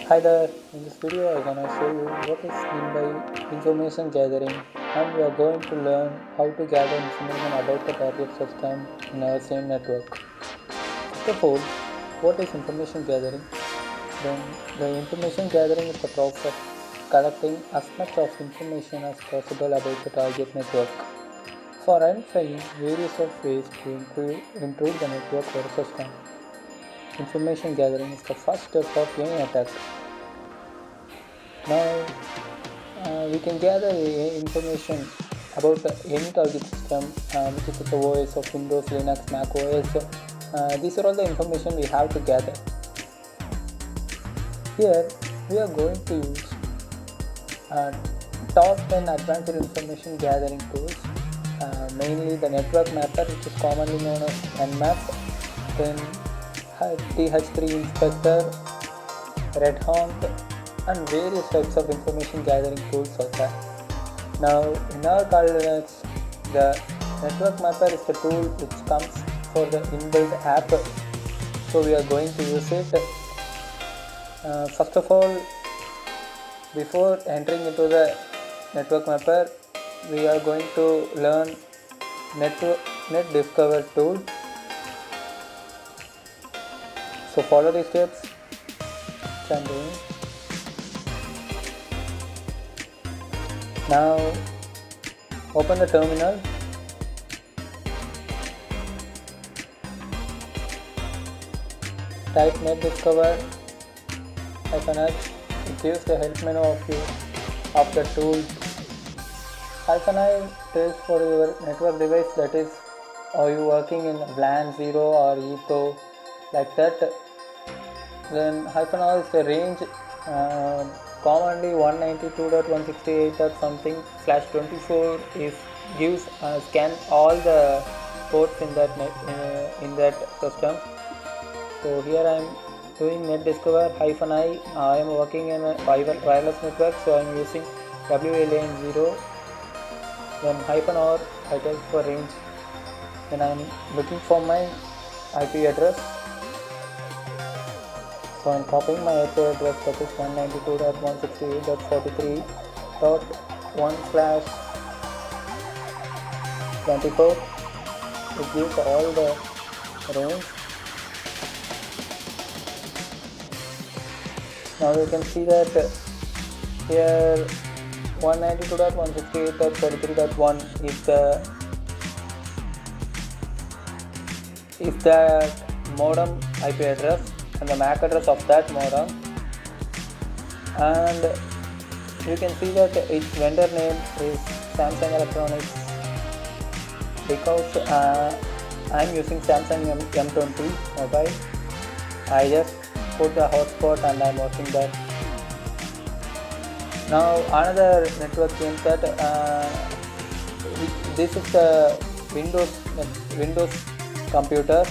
Hi there, in this video I'm gonna show you what is meant by information gathering, and we are going to learn how to gather information about the target system in our same network. First of all, what is information gathering? Then the information gathering is the process of collecting as much of information as possible about the target network for identifying various of ways to improve the network or system. Information gathering is the first step of any attack. Now we can gather information about any target system, which is the OS of Windows, Linux, Mac OS. These are all the information we have to gather. Here we are going to use uh, top 10 advanced information gathering tools, mainly the network mapper, which is commonly known as Nmap, then TH3 inspector, Red Hat, and various types of information gathering tools are there. Now, in our Kali Linux, the network mapper is the tool which comes for the inbuilt app, so we are going to use it. First of all, before entering into the network mapper, we are going to learn net discover tool. So follow these steps which I am doing. Now open the terminal. Type netdiscover -h. It gives the help menu of the tool. -i tells for your network device, that is, are you working in LAN 0 or EPRO, like that. Then -r is the range. Commonly 192.168. something /24 is gives scan all the ports in that in that system. So here I am doing netdiscover -i. I am working in a wireless network, so I am using WLAN 0. Then -r I tell for range. Then I am looking for my IP address. So I am copying my IP address, that is 192.168.43.1/24. It gives all the range. Now you can see that here 192.168.43.1 is the modem IP address and the MAC address of that modem, and you can see that its vendor name is Samsung Electronics, because I am using Samsung M20 mobile. I just put the hotspot and I am watching that. Now another network name that this is the Windows computer,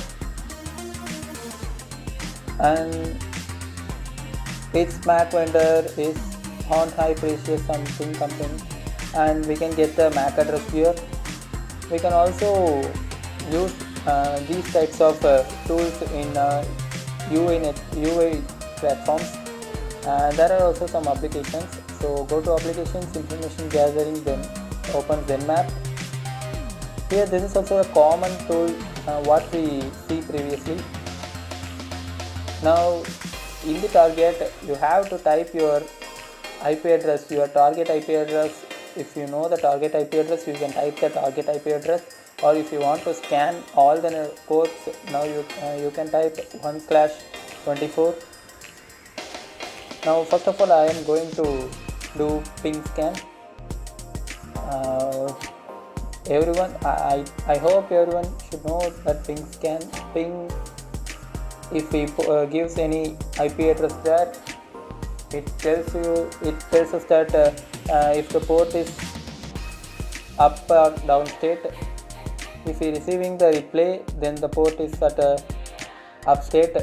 and its MAC vendor is Hon High Precious something, and we can get the MAC address here. We can also use these types of tools in UA platforms. There are also some applications. So go to applications, information gathering, then open Nmap. Here this is also a common tool what we see previously. Now in the target you have to type your IP address, your target IP address. If you know the target IP address, you can type the target IP address, or if you want to scan all the ports, now you can type 1/24. Now first of all I am going to do ping scan. Everyone, I hope everyone should know that ping scan. If it gives any IP address there, it tells us that if the port is up or down state. If we receiving the reply, then the port is at up state.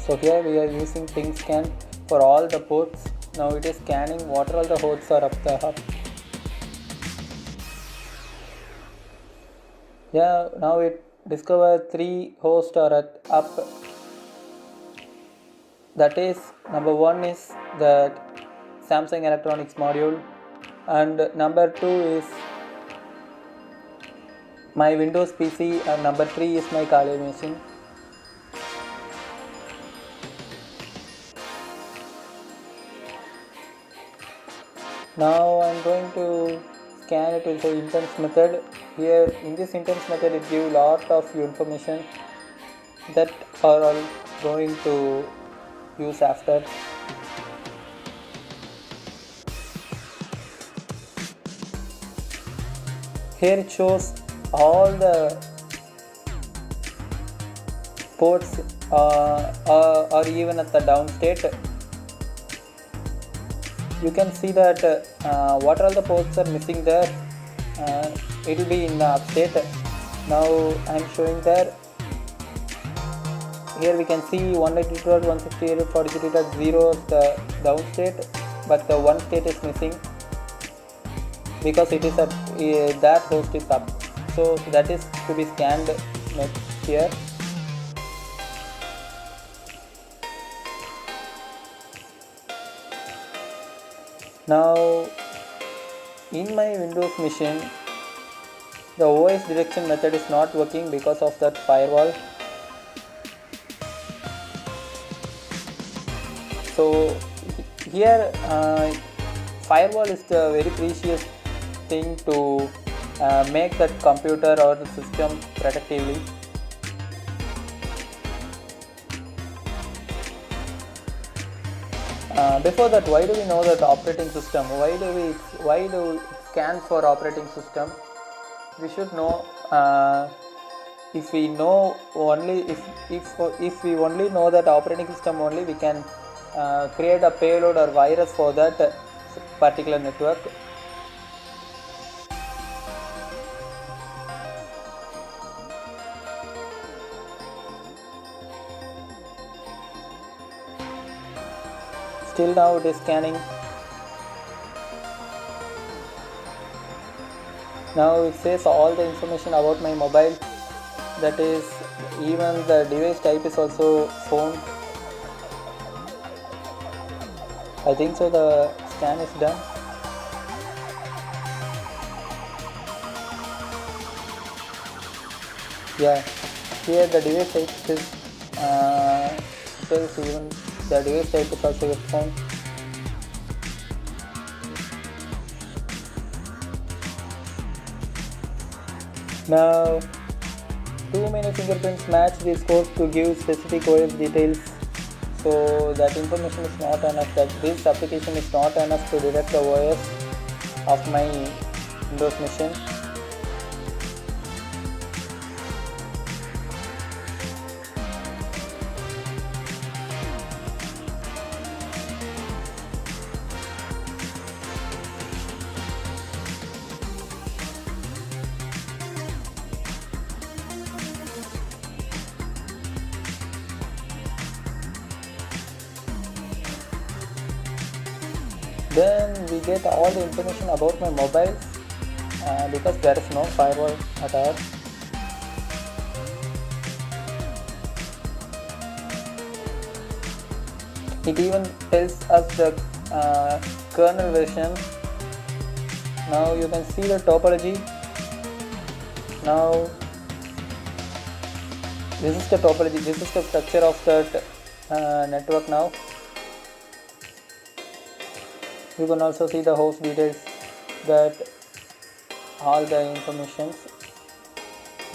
So here we are using ping scan for all the ports. Now it is scanning what all the hosts are up the hub. Yeah, now it discover 3 hosts are up. That is, number one is the Samsung Electronics module, and number two is my Windows PC, and number three is my Kali machine. Now I'm going to scan it with the intense method. Here in this intense method it gives lot of information that are all going to use after. Here it shows all the ports or even at the down state. You can see that what all the ports are missing there. It will be in the up state. Now I am showing there. Here we can see 192.168.43.0 the down state, but the one state is missing because it is at that host is up. So that is to be scanned next here. Now in my Windows machine the OS direction method is not working because of that firewall. So here firewall is the very precious thing to make that computer or the system protectively. Before that, why do we know that operating system? Why do we scan for operating system? We should know. If we know only if we only know that operating system only, we can create a payload or virus for that particular network. Still now it is scanning. Now it says all the information about my mobile, that is even the device type is also phone. I think so the scan is done. Yeah, here the device type is says even the device type is also your phone. Now too many fingerprints match this code to give specific OS details, so that information is not enough, that this application is not enough to detect the OS of my Windows machine. Then we get all the information about my mobile because there is no firewall at all. It even tells us the kernel version. Now you can see the topology. Now this is the topology, this is the structure of that network. Now you can also see the host details, that all the informations.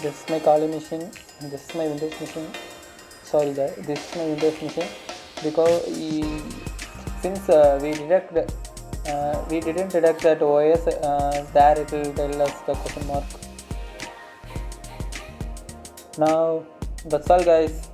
This is my Kali machine and this is my Windows machine. This is my Windows machine, because since we didn't detect that OS, there it will tell us the question mark. Now that's all, guys.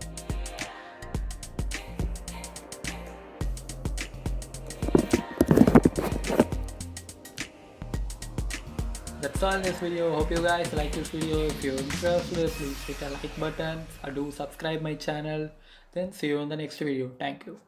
That's all in this video. Hope you guys like this video. If you're interested, please hit a like button or do subscribe my channel. Then see you in the next video. Thank you.